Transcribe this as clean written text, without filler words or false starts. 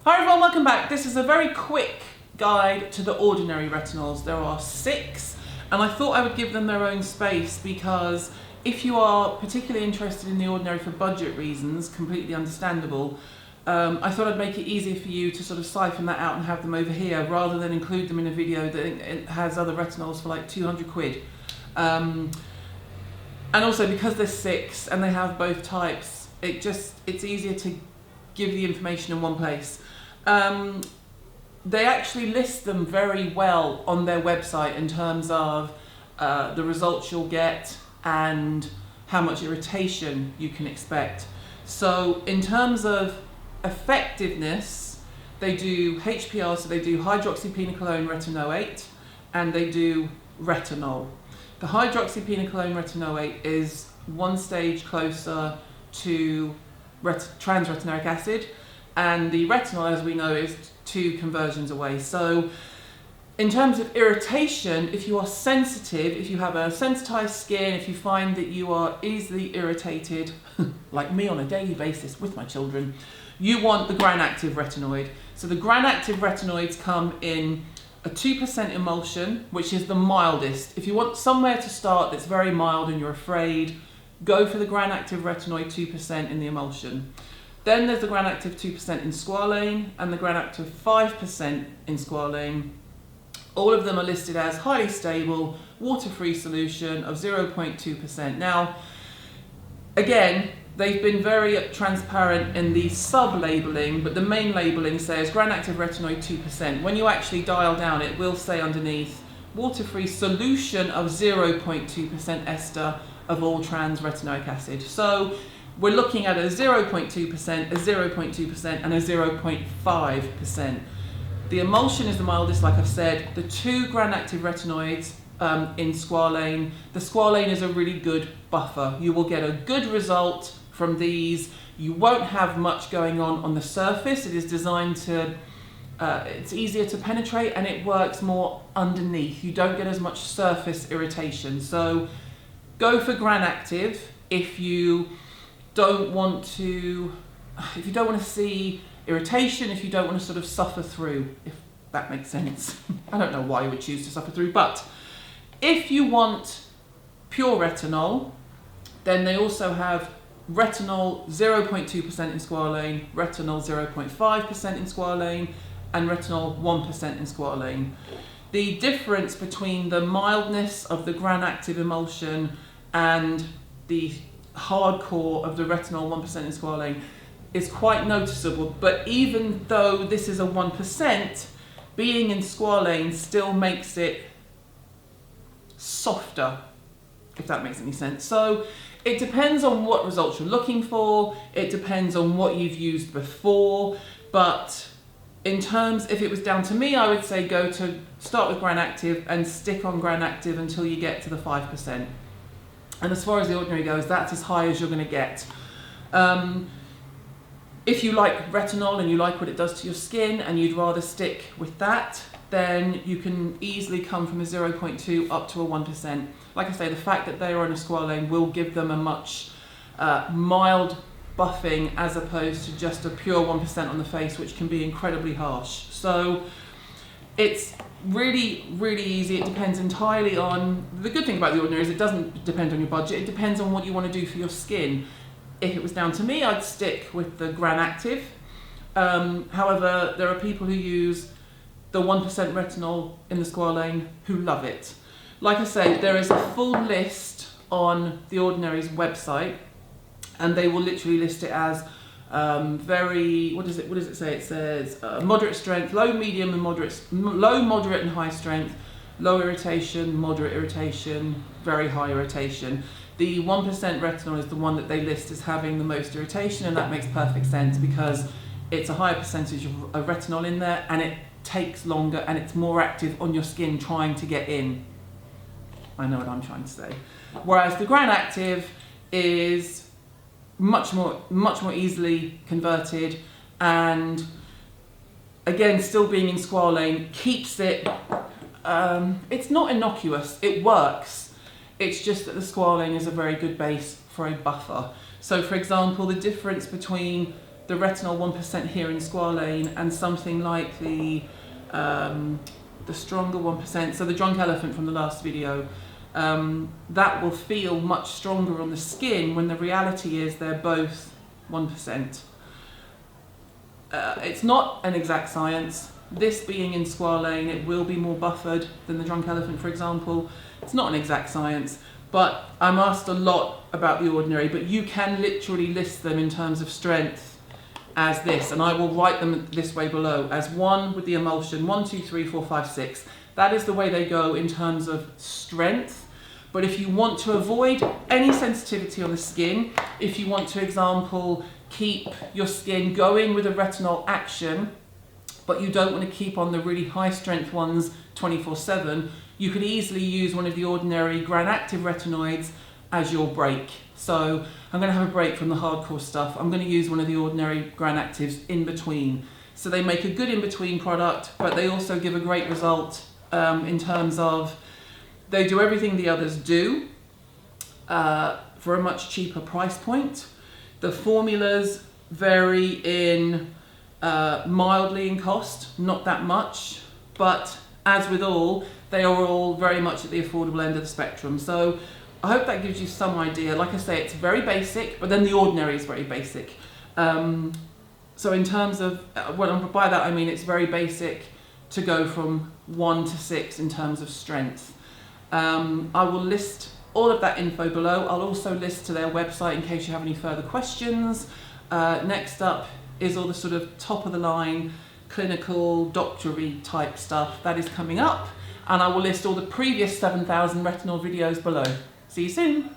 Hi everyone, welcome back. This is a very quick guide to the ordinary retinols. There are 6 and I thought I would give them their own space because if you are particularly interested in the ordinary for budget reasons, completely understandable, I thought I'd make it easier for you to sort of siphon that out and have them over here rather than include them in a video that it has other retinols for like 200 quid. And also because there's 6 and they have both types, it's easier to give the information in one place. They actually list them very well on their website in terms of the results you'll get and how much irritation you can expect. So in terms of effectiveness, they do HPR, so they do hydroxypenocolone retinoate, and they do retinol. The hydroxypenocolone retinoate is 1 stage closer to trans-retinoic acid, and the retinol, as we know, is 2 conversions away. So in terms of irritation, if you are sensitive, if you have a sensitized skin, if you find that you are easily irritated, like me on a daily basis with my children, you want the Granactive retinoid. So the Granactive retinoids come in a 2% emulsion, which is the mildest. If you want somewhere to start that's very mild and you're afraid, go for the Granactive retinoid 2% in the emulsion. Then there's the Granactive 2% in Squalane and the Granactive 5% in Squalane. All of them are listed as highly stable, water-free solution of 0.2%. Now, again, they've been very transparent in the sub-labelling, but the main labelling says Granactive retinoid 2%. When you actually dial down, it will say underneath water-free solution of 0.2% ester of all trans-retinoic acid. So we're looking at a 0.2%, a 0.2% and a 0.5%. The emulsion is the mildest, like I've said. The 2 Granactive retinoids in Squalane. The Squalane is a really good buffer. You will get a good result from these. You won't have much going on the surface. It is designed to, it's easier to penetrate and it works more underneath. You don't get as much surface irritation. So go for Granactive if you don't want to see irritation, if you don't want to sort of suffer through, if that makes sense. I don't know why you would choose to suffer through, but if you want pure retinol, then they also have retinol 0.2% in Squalane, retinol 0.5% in Squalane, and retinol 1% in Squalane. The difference between the mildness of the Granactive emulsion and the hardcore of the retinol 1% in Squalane is quite noticeable, but even though this is a 1%, being in Squalane still makes it softer, if that makes any sense. So it depends on what results you're looking for, it depends on what you've used before, but in terms, if it was down to me, I would say start with Granactive and stick on Granactive until you get to the 5%. And as far as the ordinary goes, that's as high as you're going to get. If you like retinol and you like what it does to your skin and you'd rather stick with that, then you can easily come from a 0.2 up to a 1%. Like I say, the fact that they are on a Squalane will give them a much mild buffing as opposed to just a pure 1% on the face, which can be incredibly harsh. So it's really, really easy. It depends entirely on, the good thing about the ordinary is it doesn't depend on your budget, it depends on what you want to do for your skin. If it was down to me, I'd stick with the Granactive. However, there are people who use the 1% retinol in the Squalane who love it. Like I say, there is a full list on the Ordinary's website, and they will literally list it as what does it say? It says moderate strength, low, medium and moderate, low, moderate and high strength, low irritation, moderate irritation, very high irritation. The 1% retinol is the one that they list as having the most irritation, and that makes perfect sense because it's a higher percentage of retinol in there and it takes longer and it's more active on your skin trying to get in. I know what I'm trying to say. Whereas the Granactive is much more easily converted, and again, still being in Squalane keeps it, it's not innocuous, it works. It's just that the Squalane is a very good base for a buffer. So for example, the difference between the Retinol 1% here in Squalane and something like the stronger 1%, so the drunk elephant from the last video, that will feel much stronger on the skin when the reality is they're both 1%. It's not an exact science. This being in Squalane, it will be more buffered than the drunk elephant, for example. It's not an exact science, but I'm asked a lot about the Ordinary, but you can literally list them in terms of strength as this, and I will write them this way below, as 1 with the Emulsion, 1, 2, 3, 4, 5, 6. That is the way they go in terms of strength. But if you want to avoid any sensitivity on the skin, if you want to, example, keep your skin going with a retinol action, but you don't want to keep on the really high strength ones 24/7, you could easily use one of the Ordinary Granactive retinoids as your break. So I'm going to have a break from the hardcore stuff. I'm going to use one of the Ordinary Granactives in between. So they make a good in-between product, but they also give a great result in terms of they do everything the others do for a much cheaper price point. The formulas vary in mildly in cost, not that much, but as with all, they are all very much at the affordable end of the spectrum. So I hope that gives you some idea. Like I say, it's very basic, but then the Ordinary is very basic. So in terms of, by that I mean it's very basic to go from 1 to 6 in terms of strength. I will list all of that info below. I'll also list to their website in case you have any further questions. Next up is all the sort of top of the line clinical doctor-y type stuff that is coming up, and I will list all the previous 7,000 retinol videos below. See you soon.